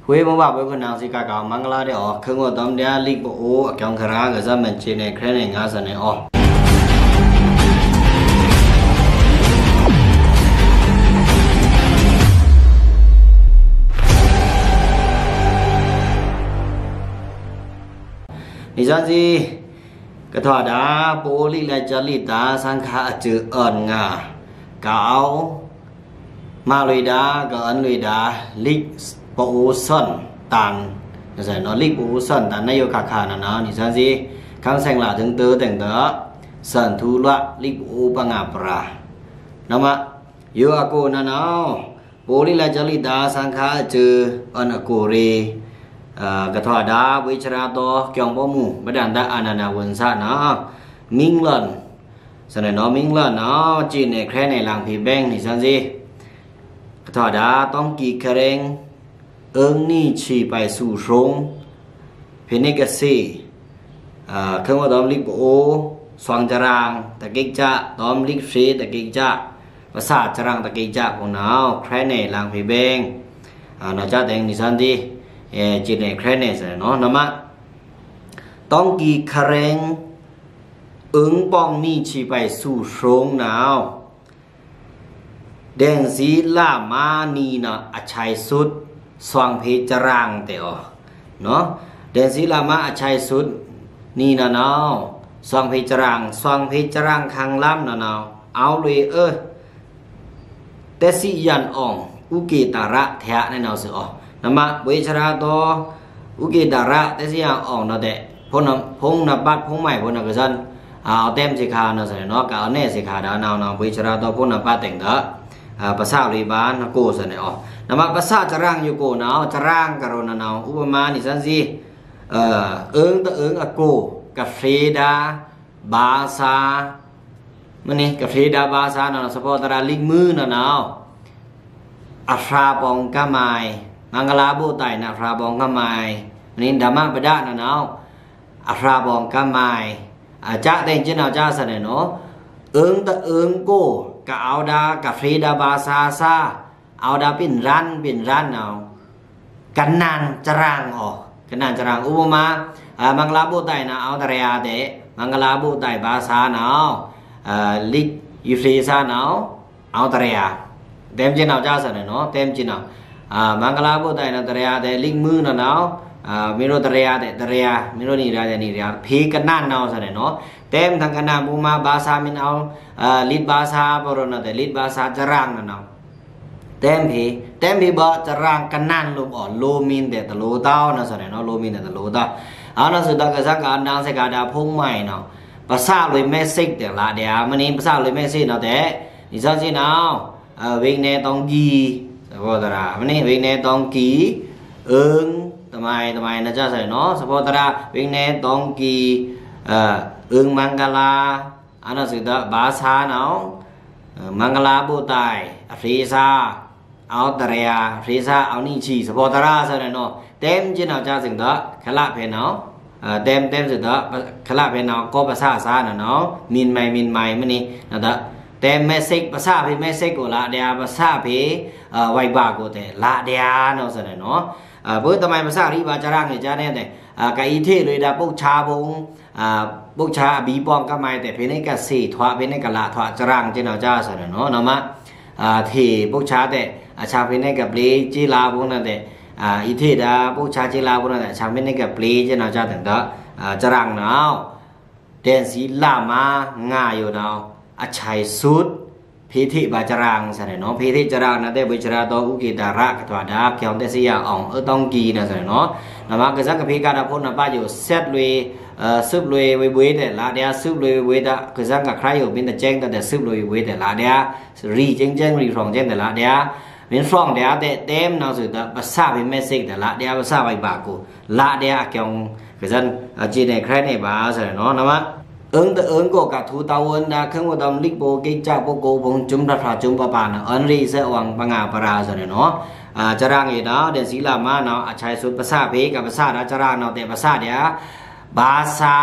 หวยบ่ว่าบ่คนนางสิกะกะมังกลาเดอเคงอตอมเดียลิกโออกองครากะซะมันจิเนแครเนงาสะเนอนิจันซีกะทอดาโปลิละจลิตาสังฆะจืออ่อนงากะเอามาลุยดากะอันลุยดาลิกโปซ่อนตันนะใส่เนาะลิกโปซ่อนตันนายกะขานะเนาะนิจันซีคังแสงละถึงเตอแต่งเตอสันทุละลิกโอปะงาปรานะมะโยอะโกนะเนาะโปลิละจลิตาสังฆะจืออ่อนอโกเรกะทอดาวิชราโตเกียงบ่หมู่บดันดาอานานาวนซะเนาะมิงเลินสะเนเนาะมิงเลินเนาะจีนในแครในหลังพีแบงนี่ซั่นสิกะทอดาต้องกีเคเรงนี่ชีไปสู่สงเพเนกะซีเครื่องว่าตอมลิกโอสวางจรางตะกิกจะตอมลิกเสตะกิกจะภาษาจรางตะกิกจะของเนาะแครในหลังพีแบงเนาะจะแต่งนี่ซั่นสิจีเนแครเนสเนาะนะมะต้องกีคาเรงป้องนี่ชีไปสู่สงนาวแดงสีลามานีนะอชัยสุดสว่างเพจรางเตอเนาะแดงสีลามาอชัยสุดนี่นะเนาะสว่างเพจรางคังล้ำนะเนาะเอาเลยเตสิยันอ่องอุเกตาระแท้ในเนาะสินะมะเวชราโตอุเกดาระเตสิยาออกนะเตพงนบัดพงใหม่พงนกษันเอาเต็มสิขานะสเนาะกะเอาแน่สิขาดานาวเวชราโตพงนบัดแต่งเถอะภาษาริบานโกสเนอนะมะภาษาจรางอยู่โกนาวจรางกะโรนานาวอุปมานี่ซั่นสิตะอโกกะเฟดาบาซามันนี่กะเฟดาบาซานะสะพอตราลิกมือนะนาวอัตราปองกะมายมังกลาบุไตนะพระบองกะมายนี่ธรรมะปะดะนะเนาะอะพระบองกะมายจะแต่งจินเอาจะสะเนเนาะตะโกกะเอาดากะฟรีดาบาซาซาเอาดาปิ่นรันเอากันนานจรางกันนานจรางอุปมามังกลาบุไตนะเอาตะเรียเตมังกลาบุไตบาซาเนาะลิกยูฟรีซาเนาะเอาตะเรียเต็มจินเอาจะสะเนเนาะเต็มจินเอามังกลาบุไตนะตะเรียเตลิกมือนะเนาะมิโรตะเรียเตตะเรียมิโรนี่ราเตนี่ราพีกันนานเนาะสะเนเนาะเต็มทั้งกันนาบุมาบาซามินเอาลิดบาซาปรนะเตลิดบาซาจรางนะเนาะเต็มพีบ่จรางกันนานลมอ่อนโลมินเตตะโลเต้านะสะเนเนาะโลมินเตตะโลเต้าเอานะสุดตะกะสักกะนางเสกาดาพงใหม่เนาะภาษาเลยเมซิกเตละเดียมันนี่ภาษาเลยเมซิเนาะเตนี่ซั่นสิเนาะเวงเนตองกีสะพอตรามันนี่เวงเนตองกีทำไมนะจ๊ะใส่เนาะสะพอตราเวงเนตองกีมังกลาอันนั้นสิตะบาซาเนาะมังกลาบุไตฟรีซาเอาตะเรียฟรีซาเอานี่ชีสะพอตราใส่เนาะเต็มจินเอาจ้าสิงตะขละเพเนาะเต็มสิตะขละเพเนาะก็ภาษาซาเนาะมินใหม่มันนี่นะตะเต็มเมซิกภาษาเพเมซิกโกละเดียภาษาเพไวบาโกเตละเดียเนาะใส่เนาะเบิ่งทำไมภาษาริบาจรางนี่จ้าแน่แต่กะอีเทเลยดาปุกชาบงปุกชาบีปองกะไมแต่เพนกะสีทวะเพนกะละทวะจรางจิเนาะจ้าซะเนาะนะมะที่ปุกชาแต่ชาเพนกะเปลีจิลาบงนั่นแต่อีเทดาปุกชาจิลาบงนั่นแต่ชาเพนกะเปลีจิเนาะจ้าตั้งแต่จรางเนาะเดนสีลามางาอยู่เนาะอชัยสุดพิธีบาจรางสะเนาะพิธีจรางนะเตวิชราโตอุกิตาระกะตวาดาเกียงเตสิยาอ่องต้องกีนะสะเนาะนะมะกะสักกะพิกาดาพ้นนะป้าอยู่เซตเลยซึบเลยเวแต่ละเดียซึบเลยเวตะกะสักกะใครอยู่เป็นแต่แจ้งแต่ซึบเลยเวแต่ละเดียรีแจ้งรีฟองแจ้งแต่ละเดียเป็นฟองเดียแต่เต็มนะสุดภาษาเป็นเมสเซจแต่ละเดียภาษาไวบากูละเดียเกียงกะสันจีในใครในบาสะเนาะนะมะตะก็กะทูตาวนดาเคงว่าตอมลิกโบกิจาโปโกบงจุมราจุมปะปานะอันรีเสวังปะงาปราซะเนาะจรางอีเนาะเดศีลามาเนาะอชัยสุดภาษาเพกับภาษาจรางเนาะแต่ภาษาเดียบ บาษา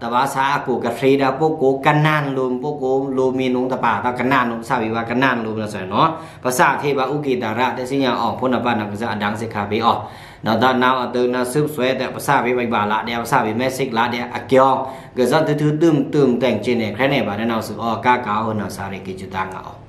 ตะบาษากูกะฟรีดาโปโกกันนานลุมโปโกลูมีนุงตะปาตะกันนานลุมสาวิวากันนานลุมนะซะเนาะภาษาเทบาอุกิตาระได้สิญาออกพ้นบานักษาดังสิกขาบิออกนาดานาวอเตนาซึบสวยแต่ภาษาวิไวบาละเดียวภาษาวิเมสิกละเดียอะเกียงเกิดซะถือตึมแต่งจินเนี่ยแค่ไหนบาดนาวสึกออกกากาวนาสาริกิจุตังเอา